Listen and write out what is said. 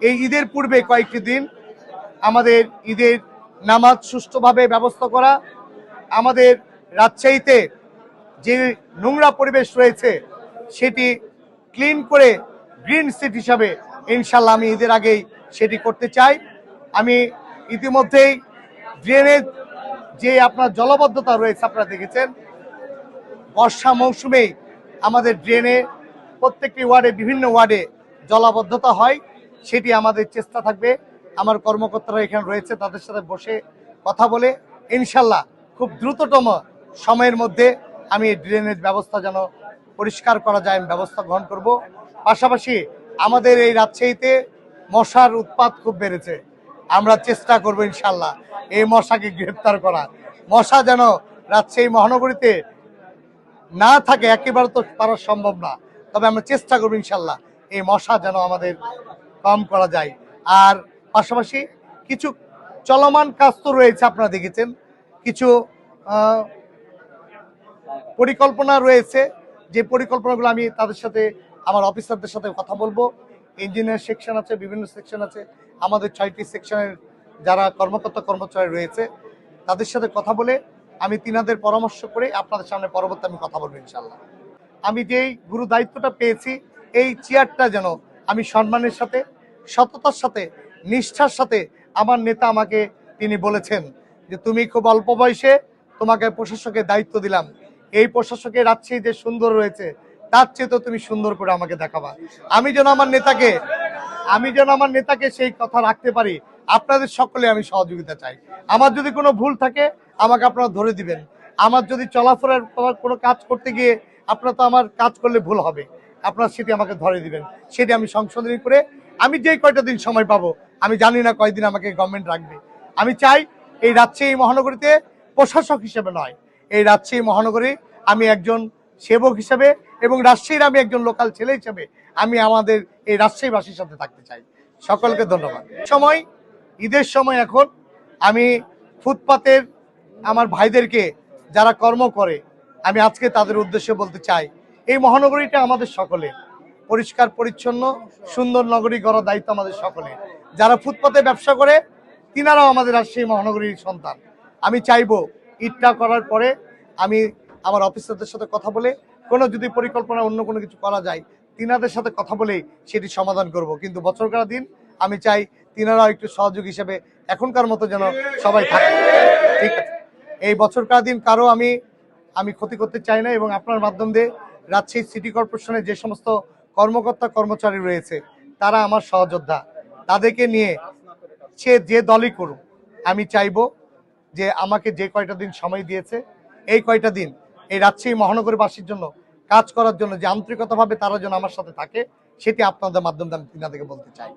এই ঈদের পূর্বে কয়েকটি দিন আমাদের ঈদের নামাজ সুষ্ঠুভাবে ব্যবস্থা করা, আমাদের রাজশাহীতে যে নোংরা পরিবেশ রয়েছে সেটি ক্লিন করে গ্রিন সিটি হিসাবে ইনশাল্লাহ আমি ঈদের আগেই সেটি করতে চাই। আমি ইতিমধ্যেই ড্রেনেজ যে আপনার জলবদ্ধতা রয়েছে আপনারা দেখেছেন, বর্ষা মৌসুমেই আমাদের ড্রেনে প্রত্যেকটি ওয়ার্ডে বিভিন্ন ওয়ার্ডে জলাবদ্ধতা হয়, সেটি আমাদের চেষ্টা থাকবে। আমার কর্মকর্তারা এখানে রয়েছে, তাদের সাথে বসে কথা বলে ইনশাল্লাহ খুব দ্রুততম সময়ের মধ্যে আমি ড্রেনেজ ব্যবস্থা যেন পরিষ্কার করা যায় আমি ব্যবস্থা গ্রহণ করব। পাশাপাশি আমাদের এই রাজশাহীতে মশার উৎপাত খুব বেড়েছে, আমরা চেষ্টা করব ইনশাল্লাহ এই মশাকে গ্রেফতার করা। মশা যেন রাজশাহী মহানগরীতে না থাকে একেবারে তো পারা সম্ভব না, তবে আমরা চেষ্টা করব ইনশাল্লাহ এই মশা যেন আমাদের কম করা যায়। আর পাশাপাশি কিছু চলমান কাজ তো রয়েছে, আপনারা দেখেছেন কিছু পরিকল্পনা রয়েছে, যে পরিকল্পনাগুলো আমি তাদের সাথে আমার অফিসারদের সাথে কথা বলবো। ইঞ্জিনিয়ার সেকশন আছে, বিভিন্ন সেকশন আছে, আমাদের 6টি সেকশনের যারা কর্মকর্তা কর্মচারী রয়েছে তাদের সাথে কথা বলে আমি তিনাদের পরামর্শ করে আপনাদের সামনে পরবর্তী আমি কথা বলবো ইনশাল্লাহ। আমি যেই গুরু দায়িত্বটা পেয়েছি এই চেয়ারটা যেন আমি সম্মানের সাথে, সততার সাথে, নিষ্ঠার সাথে, আমার নেতা আমাকে তিনি বলেছেন যে তুমি খুব অল্প বয়সে তোমাকে প্রশাসকের দায়িত্ব দিলাম, এই প্রশাসকের রাজশাহী যে সুন্দর রয়েছে তার চেয়ে তো তুমি সুন্দর করে আমাকে দেখাবা। আমি যেন আমার নেতাকে সেই কথা রাখতে পারি, আপনাদের সকলে আমি সহযোগিতা চাই। আমার যদি কোনো ভুল থাকে আমাকে আপনারা ধরে দিবেন, আমার যদি চলাফেরার কোনো কাজ করতে গিয়ে আপনারা তো আমার কাজ করলে ভুল হবে, আপনারা সেটি আমাকে ধরে দিবেন, সেটি আমি সংশোধনী করে আমি যেই কয়টা দিন সময় পাবো, আমি জানি না কয়দিন আমাকে গভর্নমেন্ট রাখবে। আমি চাই এই রাজশাহী মহানগরীতে প্রশাসক হিসেবে নয়, এই রাজশাহী মহানগরী আমি একজন সেবক হিসেবে এবং রাজশাহীর আমি একজন লোকাল ছেলে হিসেবে আমি আমাদের এই রাজশাহীবাসীর সাথে থাকতে চাই। সকলকে ধন্যবাদ। সময় ঈদের সময় এখন আমি ফুটপাতের আমার ভাইদেরকে যারা কর্ম করে আমি আজকে তাদের উদ্দেশ্যে বলতে চাই, এই মহানগরীটা আমাদের সকলে, পরিষ্কার পরিচ্ছন্ন সুন্দর নগরী গড়ার দায়িত্ব আমাদের সকলে। যারা ফুটপাতে ব্যবসা করে তিনারাও আমাদের রাজশাহী মহানগরীর সন্তান। আমি চাইবো ঈদটা করার পরে আমি আমার অফিসারদের সাথে কথা বলে কোনো যদি পরিকল্পনা অন্য কোনো কিছু করা যায় তিনাদের সাথে কথা বলেই সেটি সমাধান করব। কিন্তু বছরকার দিন আমি চাই তিনারাও একটু সহযোগী হিসেবে এখনকার মতো যেন সবাই থাকে। ঠিক আছে, এই বছরকার দিন কারো আমি ক্ষতি করতে চাই না, এবং আপনার মাধ্যম দিয়ে রাজশাহী সিটি কর্পোরেশনের যে সমস্ত কর্মকর্তা কর্মচারী রয়েছে তারা আমার সহযোদ্ধা, তাদেরকে নিয়ে সে যে দলই করুক আমি চাইবো যে আমাকে যে কয়টা দিন সময় দিয়েছে এই কয়টা দিন এই রাজশাহী মহানগরবাসীর জন্য কাজ করার জন্য যে আন্তরিকতাভাবে তারা যেন আমার সাথে থাকে সেটি আপনাদের মাধ্যমে আমি তিনাদেরকে বলতে চাই।